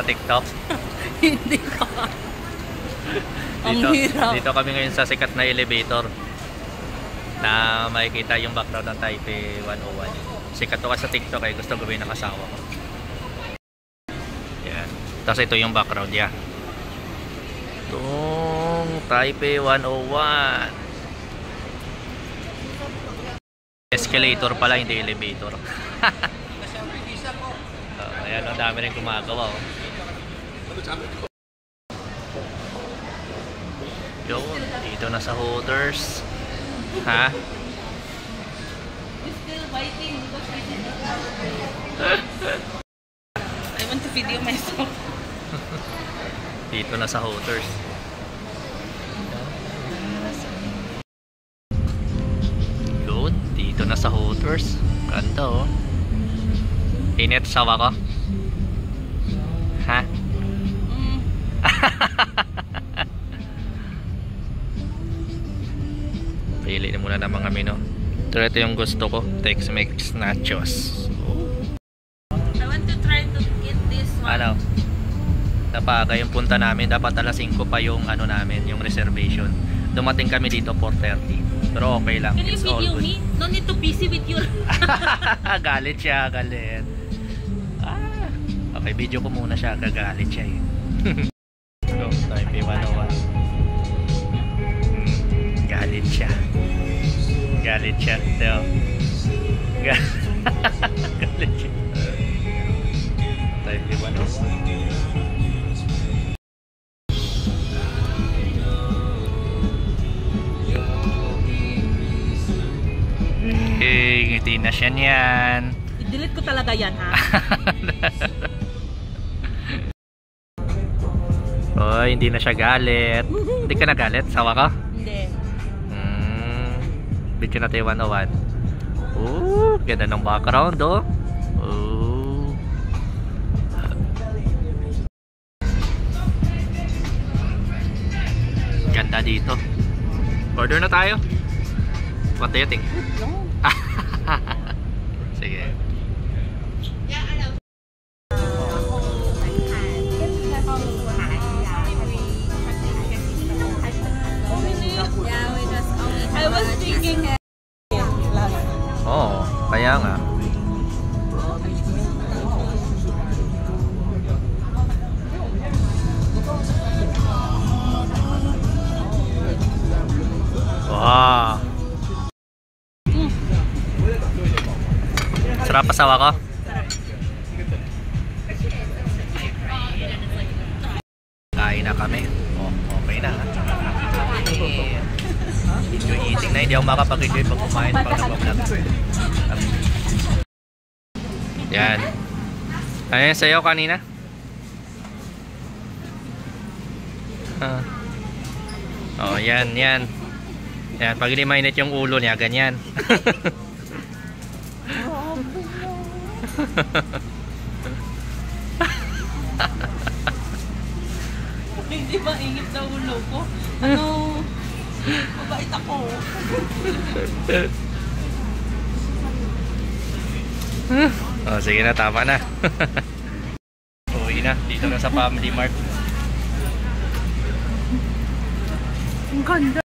sa TikTok? Hindi pa. Ang hirap. Dito kami ngayon sa sikat na elevator na makikita yung background ng Taipei 101. Sikat to ka sa TikTok eh. Gusto gawin ng asawa ko. Yan. Tapos ito yung background niya. Itong Taipei 101. Escalator pala, hindi elevator. Ayan, ang dami rin gumagawa. Yun, dito na sa Hooters. Ha? Still waiting I want to video myself. Dito na sa Hooters. Yun, dito na sa Hooters. Ganda oh. Init sawa ko. Ha? Pili na muna ng mga menu. Ito yung gusto ko. Tex-Mex nachos. I want to try to get this one. Ano? Napaga yung punta namin. Dapat alas 5 pa yung ano namin, yung reservation. Dumating kami dito 4:30. Pero okay lang. Can you video me? No need to busy with your... Galit siya, galit. Okay, video ko muna siya. Gagalit siya eh. So, Taipei 101. Galit siya. Galit siya. Teo. Galit siya. Taipei 101. Ngiti na siya niyan. I-delete ko talaga yan, ha? Oh, hindi na siya galit. Hindi ka na galit? Sawa ka? Hindi. Video na tayo 101. Ganda ng background, oh. Ganda dito. Order na tayo. What do you think? Sige. I was thinking... Oo, kaya nga. Wow. Sarap pasawa ko? Kain na kami. Oh, okay na. Enjoy eating na. Hindi ako makapag-enjoy pag kumain pag nag-vlog. Yan. Ano yung sayo kanina? Oh, yan, yan. Yan, pag hindi mainit yung ulo niya, ganyan. Hindi ba ingit na ulo ko? Ano? Mabait ako. Oh, sige na, tama na. Uwi na, dito na sa Family Mart. Ang ganda.